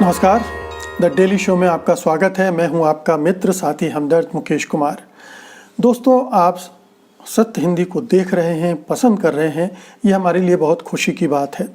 नमस्कार, the daily show में आपका स्वागत है। मैं हूं आपका मित्र साथी हमदर्द मुकेश कुमार। दोस्तों, आप सत्य हिंदी को देख रहे हैं, पसंद कर रहे हैं, ये हमारे लिए बहुत खुशी की बात है।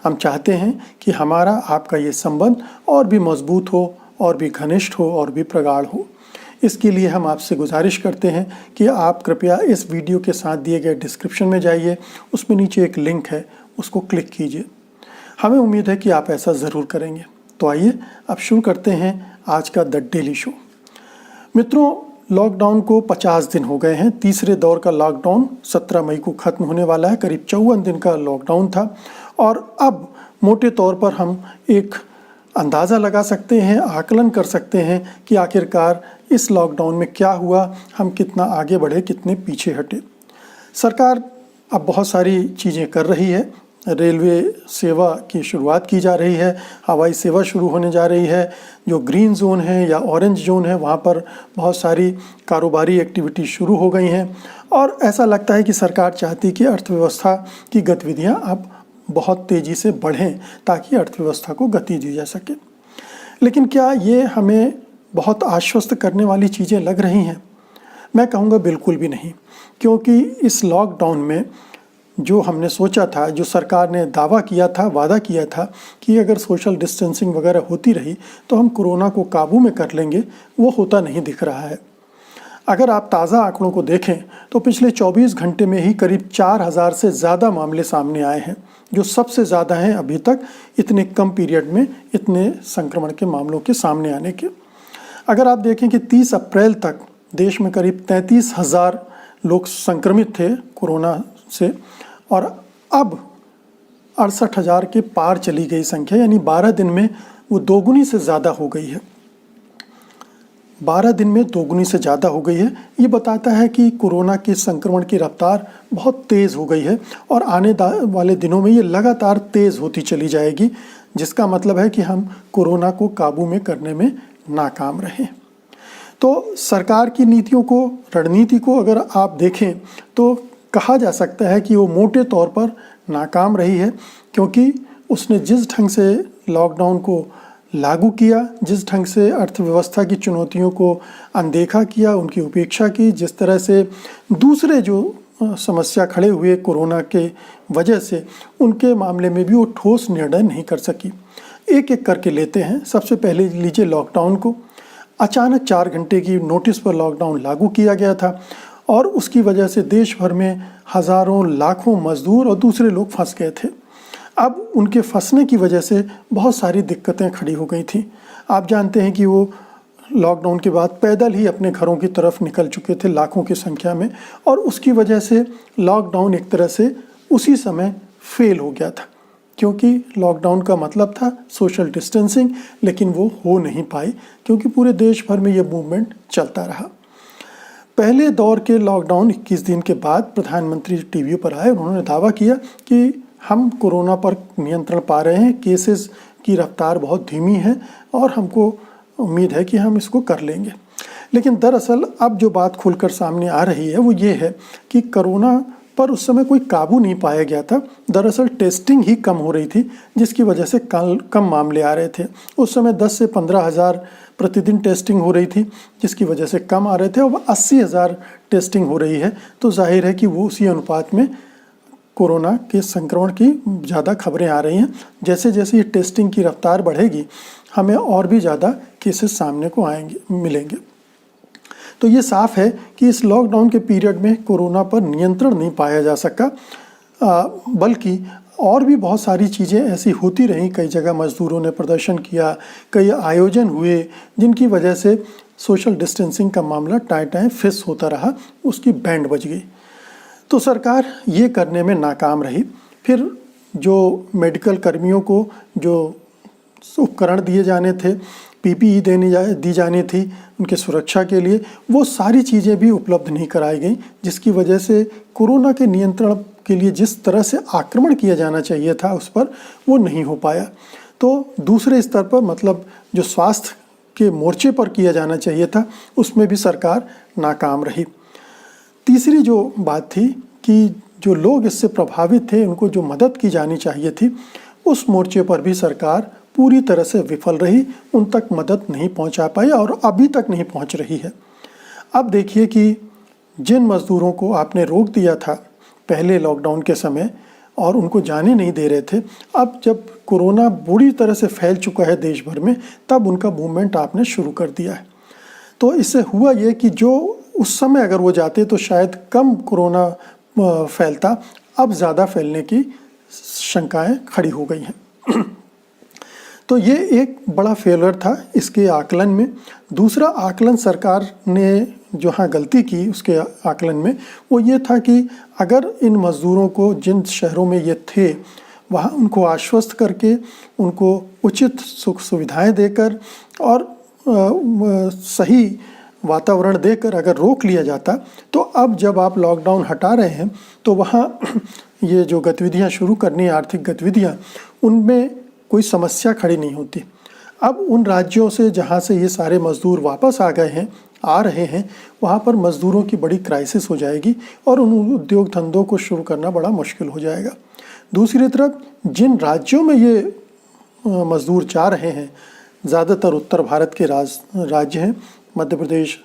हम चाहते हैं कि हमारा आपका ये संबंध और भी मजबूत हो, और भी घनिष्ठ हो, और भी प्रगाढ़ हो। इसके लिए हम आपसे गुजारिश करते हैं कि आप कृपया इस वीडियो के साथ दिए गए डिस्क्रिप्शन में जाइए, उसमें नीचे एक लिंक है, उसको क्लिक कीजिए। हमें उम्मीद है कि आप ऐसा ज़रूर करेंगे। तो आइए अब शुरू करते हैं आज का द डेली शो। मित्रों, लॉकडाउन को 50 दिन हो गए हैं। तीसरे दौर का लॉकडाउन 17 मई को ख़त्म होने वाला है। करीब 54 दिन का लॉकडाउन था और अब मोटे तौर पर हम एक अंदाज़ा लगा सकते हैं, आकलन कर सकते हैं कि आखिरकार इस लॉकडाउन में क्या हुआ, हम कितना आगे बढ़े, कितने पीछे हटे। सरकार अब बहुत सारी चीज़ें कर रही है। रेलवे सेवा की शुरुआत की जा रही है, हवाई सेवा शुरू होने जा रही है। जो ग्रीन जोन है या ऑरेंज जोन है, वहाँ पर बहुत सारी कारोबारी एक्टिविटी शुरू हो गई हैं और ऐसा लगता है कि सरकार चाहती कि अर्थव्यवस्था की गतिविधियाँ अब बहुत तेज़ी से बढ़ें ताकि अर्थव्यवस्था को गति दी जा सके। लेकिन क्या ये हमें बहुत आश्वस्त करने वाली चीज़ें लग रही हैं? मैं कहूँगा बिल्कुल भी नहीं, क्योंकि इस लॉकडाउन में जो हमने सोचा था, जो सरकार ने दावा किया था, वादा किया था कि अगर सोशल डिस्टेंसिंग वगैरह होती रही तो हम कोरोना को काबू में कर लेंगे, वो होता नहीं दिख रहा है। अगर आप ताज़ा आंकड़ों को देखें तो पिछले 24 घंटे में ही करीब 4000 से ज़्यादा मामले सामने आए हैं, जो सबसे ज़्यादा हैं अभी तक इतने कम पीरियड में इतने संक्रमण के मामलों के सामने आने के। अगर आप देखें कि 30 अप्रैल तक देश में करीब 33,000 लोग संक्रमित थे कोरोना से, और अब 68,000 के पार चली गई संख्या, यानी 12 दिन में वो दोगुनी से ज़्यादा हो गई है। 12 दिन में दोगुनी से ज़्यादा हो गई है। ये बताता है कि कोरोना के संक्रमण की रफ्तार बहुत तेज़ हो गई है और आने वाले दिनों में ये लगातार तेज़ होती चली जाएगी, जिसका मतलब है कि हम कोरोना को काबू में करने में नाकाम रहे। तो सरकार की नीतियों को, रणनीति को अगर आप देखें तो कहा जा सकता है कि वो मोटे तौर पर नाकाम रही है, क्योंकि उसने जिस ढंग से लॉकडाउन को लागू किया, जिस ढंग से अर्थव्यवस्था की चुनौतियों को अनदेखा किया, उनकी उपेक्षा की, जिस तरह से दूसरे जो समस्या खड़े हुए कोरोना के वजह से, उनके मामले में भी वो ठोस निर्णय नहीं कर सकी। एक एक करके लेते हैं। सबसे पहले लीजिए लॉकडाउन को। अचानक 4 घंटे की नोटिस पर लॉकडाउन लागू किया गया था और उसकी वजह से देश भर में हज़ारों लाखों मजदूर और दूसरे लोग फंस गए थे। अब उनके फंसने की वजह से बहुत सारी दिक्कतें खड़ी हो गई थी। आप जानते हैं कि वो लॉकडाउन के बाद पैदल ही अपने घरों की तरफ निकल चुके थे लाखों की संख्या में, और उसकी वजह से लॉकडाउन एक तरह से उसी समय फेल हो गया था, क्योंकि लॉकडाउन का मतलब था सोशल डिस्टेंसिंग, लेकिन वो हो नहीं पाई क्योंकि पूरे देश भर में ये मूवमेंट चलता रहा। पहले दौर के लॉकडाउन 21 दिन के बाद प्रधानमंत्री टीवी पर आए, उन्होंने दावा किया कि हम कोरोना पर नियंत्रण पा रहे हैं, केसेस की रफ्तार बहुत धीमी है और हमको उम्मीद है कि हम इसको कर लेंगे। लेकिन दरअसल अब जो बात खुलकर सामने आ रही है वो ये है कि कोरोना पर उस समय कोई काबू नहीं पाया गया था। दरअसल टेस्टिंग ही कम हो रही थी, जिसकी वजह से कम मामले आ रहे थे। उस समय 10 से 15,000 प्रतिदिन टेस्टिंग हो रही थी, जिसकी वजह से कम आ रहे थे। अब 80,000 टेस्टिंग हो रही है, तो जाहिर है कि वो उसी अनुपात में कोरोना के संक्रमण की ज़्यादा खबरें आ रही हैं। जैसे जैसे ये टेस्टिंग की रफ्तार बढ़ेगी, हमें और भी ज़्यादा केसेस सामने को मिलेंगे। तो ये साफ है कि इस लॉकडाउन के पीरियड में कोरोना पर नियंत्रण नहीं पाया जा सका, बल्कि और भी बहुत सारी चीज़ें ऐसी होती रहीं। कई जगह मज़दूरों ने प्रदर्शन किया, कई आयोजन हुए, जिनकी वजह से सोशल डिस्टेंसिंग का मामला टाएं फिस होता रहा, उसकी बैंड बज गई। तो सरकार ये करने में नाकाम रही। फिर जो मेडिकल कर्मियों को जो उपकरण दिए जाने थे, पीपीई दी जानी थी उनके सुरक्षा के लिए, वो सारी चीज़ें भी उपलब्ध नहीं कराई गई, जिसकी वजह से कोरोना के नियंत्रण के लिए जिस तरह से आक्रमण किया जाना चाहिए था उस पर वो नहीं हो पाया। तो दूसरे स्तर पर, मतलब जो स्वास्थ्य के मोर्चे पर किया जाना चाहिए था, उसमें भी सरकार नाकाम रही। तीसरी जो बात थी कि जो लोग इससे प्रभावित थे, उनको जो मदद की जानी चाहिए थी, उस मोर्चे पर भी सरकार पूरी तरह से विफल रही, उन तक मदद नहीं पहुंचा पाई और अभी तक नहीं पहुंच रही है। अब देखिए कि जिन मज़दूरों को आपने रोक दिया था पहले लॉकडाउन के समय और उनको जाने नहीं दे रहे थे, अब जब कोरोना बुरी तरह से फैल चुका है देश भर में, तब उनका मूवमेंट आपने शुरू कर दिया है। तो इससे हुआ ये कि जो उस समय अगर वो जाते तो शायद कम कोरोना फैलता, अब ज़्यादा फैलने की शंकाएं खड़ी हो गई हैं। तो ये एक बड़ा फेलियर था इसके आकलन में। दूसरा आकलन सरकार ने जहाँ गलती की उसके आकलन में, वो ये था कि अगर इन मज़दूरों को जिन शहरों में ये थे वहाँ उनको आश्वस्त करके, उनको उचित सुख सुविधाएं देकर और सही वातावरण देकर अगर रोक लिया जाता, तो अब जब आप लॉकडाउन हटा रहे हैं तो वहाँ ये जो गतिविधियाँ शुरू करनी है, आर्थिक गतिविधियाँ, उनमें कोई समस्या खड़ी नहीं होती। अब उन राज्यों से जहाँ से ये सारे मज़दूर वापस आ रहे हैं, वहाँ पर मज़दूरों की बड़ी क्राइसिस हो जाएगी और उन उद्योग धंधों को शुरू करना बड़ा मुश्किल हो जाएगा। दूसरी तरफ जिन राज्यों में ये मज़दूर जा रहे हैं, ज़्यादातर उत्तर भारत के राज्य हैं, मध्य प्रदेश,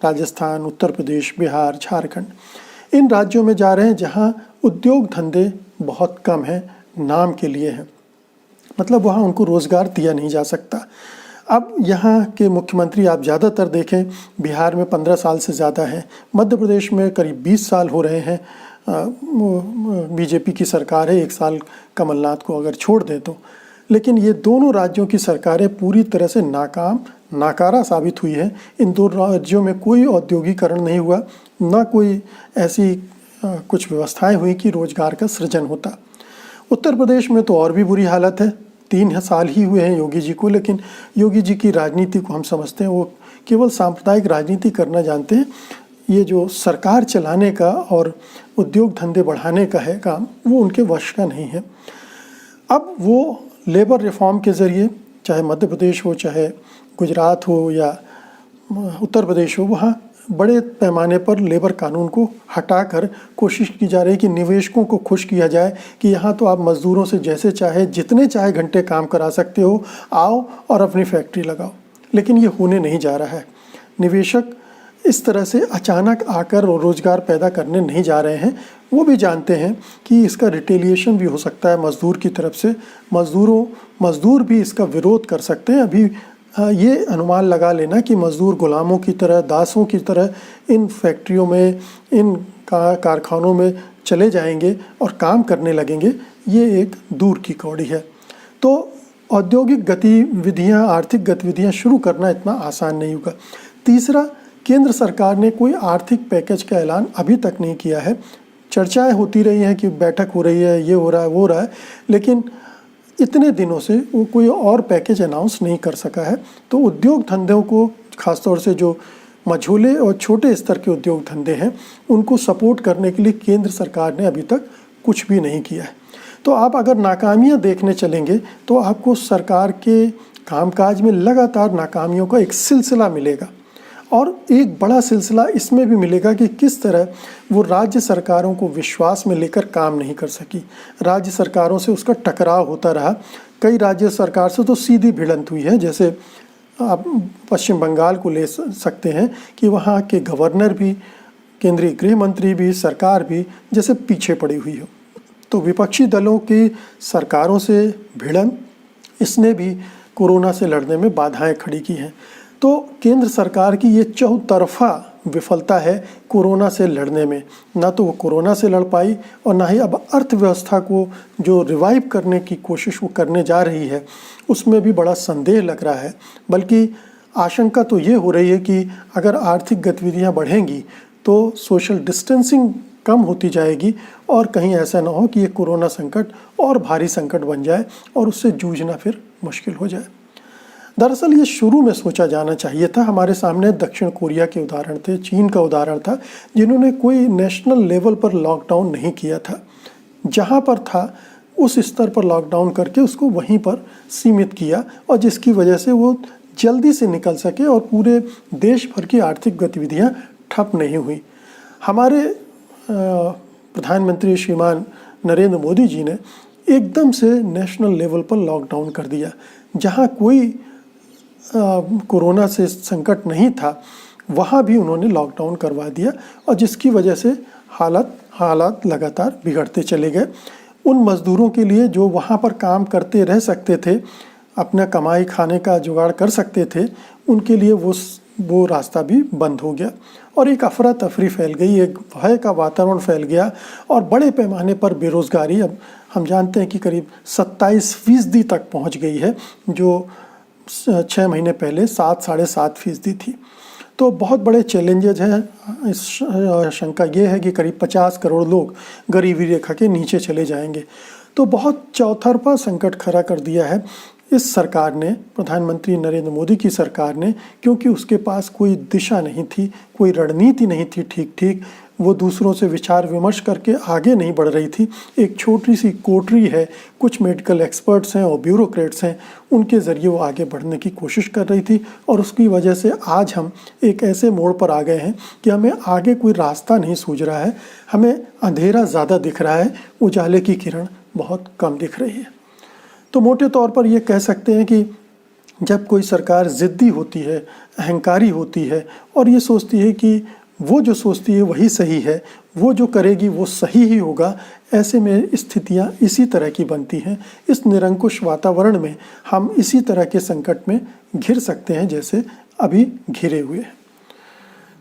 राजस्थान, उत्तर प्रदेश, बिहार, झारखंड, इन राज्यों में जा रहे हैं जहाँ उद्योग धंधे बहुत कम हैं, नाम के लिए हैं, मतलब वहाँ उनको रोज़गार दिया नहीं जा सकता। अब यहाँ के मुख्यमंत्री आप ज़्यादातर देखें, बिहार में 15 साल से ज़्यादा है, मध्य प्रदेश में करीब 20 साल हो रहे हैं, बीजेपी की सरकार है, 1 साल कमलनाथ को अगर छोड़ दें तो। लेकिन ये दोनों राज्यों की सरकारें पूरी तरह से नाकारा साबित हुई है। इन दो राज्यों में कोई औद्योगिकरण नहीं हुआ, ना कोई ऐसी कुछ व्यवस्थाएं हुई कि रोजगार का सृजन होता। उत्तर प्रदेश में तो और भी बुरी हालत है। 3 साल ही हुए हैं योगी जी को, लेकिन योगी जी की राजनीति को हम समझते हैं वो केवल सांप्रदायिक राजनीति करना जानते हैं। ये जो सरकार चलाने का और उद्योग धंधे बढ़ाने का है काम, वो उनके वश का नहीं है। अब वो लेबर रिफॉर्म के ज़रिए, चाहे मध्य प्रदेश हो, चाहे गुजरात हो या उत्तर प्रदेश हो, वहाँ बड़े पैमाने पर लेबर कानून को हटाकर कोशिश की जा रही है कि निवेशकों को खुश किया जाए कि यहाँ तो आप मज़दूरों से जैसे चाहे, जितने चाहे घंटे काम करा सकते हो, आओ और अपनी फैक्ट्री लगाओ। लेकिन ये होने नहीं जा रहा है। निवेशक इस तरह से अचानक आकर रोज़गार पैदा करने नहीं जा रहे हैं। वो भी जानते हैं कि इसका रिटेलिएशन भी हो सकता है मज़दूर की तरफ से, मज़दूर भी इसका विरोध कर सकते हैं। अभी ये अनुमान लगा लेना कि मज़दूर गुलामों की तरह, दासों की तरह इन फैक्ट्रियों में, इन कारखानों में चले जाएंगे और काम करने लगेंगे, ये एक दूर की कौड़ी है। तो औद्योगिक गतिविधियाँ, आर्थिक गतिविधियाँ शुरू करना इतना आसान नहीं होगा। तीसरा, केंद्र सरकार ने कोई आर्थिक पैकेज का ऐलान अभी तक नहीं किया है। चर्चाएं होती रही हैं कि बैठक हो रही है, ये हो रहा है, वो हो रहा है, लेकिन इतने दिनों से वो कोई और पैकेज अनाउंस नहीं कर सका है। तो उद्योग धंधों को, खासतौर से जो मझोले और छोटे स्तर के उद्योग धंधे हैं, उनको सपोर्ट करने के लिए केंद्र सरकार ने अभी तक कुछ भी नहीं किया है। तो आप अगर नाकामियां देखने चलेंगे तो आपको सरकार के कामकाज में लगातार नाकामियों का एक सिलसिला मिलेगा। और एक बड़ा सिलसिला इसमें भी मिलेगा कि किस तरह वो राज्य सरकारों को विश्वास में लेकर काम नहीं कर सकी। राज्य सरकारों से उसका टकराव होता रहा। कई राज्य सरकार से तो सीधी भिड़ंत हुई है। जैसे आप पश्चिम बंगाल को ले सकते हैं कि वहाँ के गवर्नर भी, केंद्रीय गृह मंत्री भी, सरकार भी जैसे पीछे पड़ी हुई हो। तो विपक्षी दलों की सरकारों से भिड़ंत, इसने भी कोरोना से लड़ने में बाधाएं खड़ी की हैं। तो केंद्र सरकार की ये चौतरफा विफलता है कोरोना से लड़ने में। ना तो वो कोरोना से लड़ पाई और ना ही अब अर्थव्यवस्था को जो रिवाइव करने की कोशिश वो करने जा रही है, उसमें भी बड़ा संदेह लग रहा है। बल्कि आशंका तो ये हो रही है कि अगर आर्थिक गतिविधियां बढ़ेंगी तो सोशल डिस्टेंसिंग कम होती जाएगी और कहीं ऐसा ना हो कि ये कोरोना संकट और भारी संकट बन जाए और उससे जूझना फिर मुश्किल हो जाए। दरअसल ये शुरू में सोचा जाना चाहिए था। हमारे सामने दक्षिण कोरिया के उदाहरण थे, चीन का उदाहरण था, जिन्होंने कोई नेशनल लेवल पर लॉकडाउन नहीं किया था। जहाँ पर था उस स्तर पर लॉकडाउन करके उसको वहीं पर सीमित किया और जिसकी वजह से वो जल्दी से निकल सके और पूरे देश भर की आर्थिक गतिविधियाँ ठप नहीं हुई। हमारे प्रधानमंत्री श्रीमान नरेंद्र मोदी जी ने एकदम से नेशनल लेवल पर लॉकडाउन कर दिया। जहाँ कोई कोरोना से संकट नहीं था वहाँ भी उन्होंने लॉकडाउन करवा दिया, और जिसकी वजह से हालात लगातार बिगड़ते चले गए। उन मज़दूरों के लिए जो वहाँ पर काम करते रह सकते थे, अपना कमाई खाने का जुगाड़ कर सकते थे, उनके लिए वो रास्ता भी बंद हो गया और एक अफरा तफरी फैल गई, एक भय का वातावरण फैल गया और बड़े पैमाने पर बेरोज़गारी अब हम जानते हैं कि करीब 27% तक पहुंच गई है, जो 6 महीने पहले 7-7.5% थी। तो बहुत बड़े चैलेंजेज हैं। इस शंका ये है कि करीब 50 करोड़ लोग गरीबी रेखा के नीचे चले जाएंगे। तो बहुत चौतरफा संकट खड़ा कर दिया है इस सरकार ने, प्रधानमंत्री नरेंद्र मोदी की सरकार ने, क्योंकि उसके पास कोई दिशा नहीं थी, कोई रणनीति नहीं थी ठीक। वो दूसरों से विचार विमर्श करके आगे नहीं बढ़ रही थी। एक छोटी सी कोटरी है, कुछ मेडिकल एक्सपर्ट्स हैं और ब्यूरोक्रेट्स हैं, उनके ज़रिए वो आगे बढ़ने की कोशिश कर रही थी और उसकी वजह से आज हम एक ऐसे मोड़ पर आ गए हैं कि हमें आगे कोई रास्ता नहीं सूझ रहा है, हमें अंधेरा ज़्यादा दिख रहा है, उजाले की किरण बहुत कम दिख रही है। तो मोटे तौर पर ये कह सकते हैं कि जब कोई सरकार ज़िद्दी होती है, अहंकारी होती है और ये सोचती है कि वो जो सोचती है वही सही है, वो जो करेगी वो सही ही होगा, ऐसे में स्थितियाँ इसी तरह की बनती हैं। इस निरंकुश वातावरण में हम इसी तरह के संकट में घिर सकते हैं जैसे अभी घिरे हुए हैं।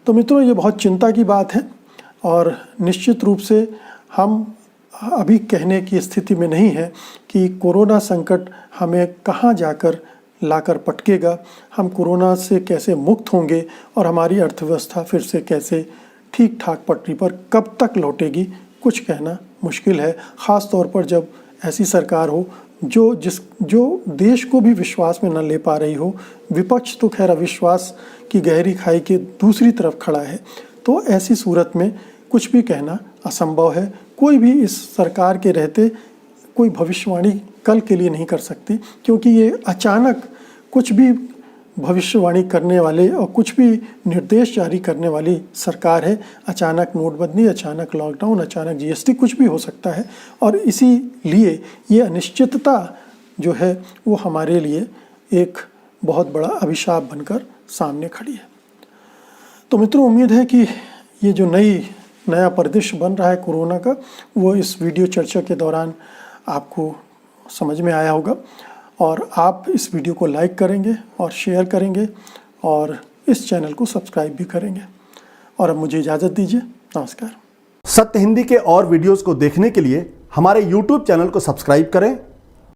तो मित्रों, ये बहुत चिंता की बात है और निश्चित रूप से हम अभी कहने की स्थिति में नहीं है कि कोरोना संकट हमें कहाँ जाकर लाकर पटकेगा, हम कोरोना से कैसे मुक्त होंगे और हमारी अर्थव्यवस्था फिर से कैसे ठीक ठाक पटरी पर कब तक लौटेगी, कुछ कहना मुश्किल है। ख़ास तौर पर जब ऐसी सरकार हो जो देश को भी विश्वास में न ले पा रही हो। विपक्ष तो खैर अविश्वास की गहरी खाई के दूसरी तरफ खड़ा है। तो ऐसी सूरत में कुछ भी कहना असंभव है। कोई भी इस सरकार के रहते कोई भविष्यवाणी कल के लिए नहीं कर सकती, क्योंकि ये अचानक कुछ भी भविष्यवाणी करने वाले और कुछ भी निर्देश जारी करने वाली सरकार है। अचानक नोटबंदी, अचानक लॉकडाउन, अचानक जीएसटी, कुछ भी हो सकता है और इसीलिए ये अनिश्चितता जो है वो हमारे लिए एक बहुत बड़ा अभिशाप बनकर सामने खड़ी है। तो मित्रों, उम्मीद है कि ये जो नया परिदृश्य बन रहा है कोरोना का, वो इस वीडियो चर्चा के दौरान आपको समझ में आया होगा और आप इस वीडियो को लाइक करेंगे और शेयर करेंगे और इस चैनल को सब्सक्राइब भी करेंगे। और अब मुझे इजाज़त दीजिए। नमस्कार। सत्य हिंदी के और वीडियोस को देखने के लिए हमारे YouTube चैनल को सब्सक्राइब करें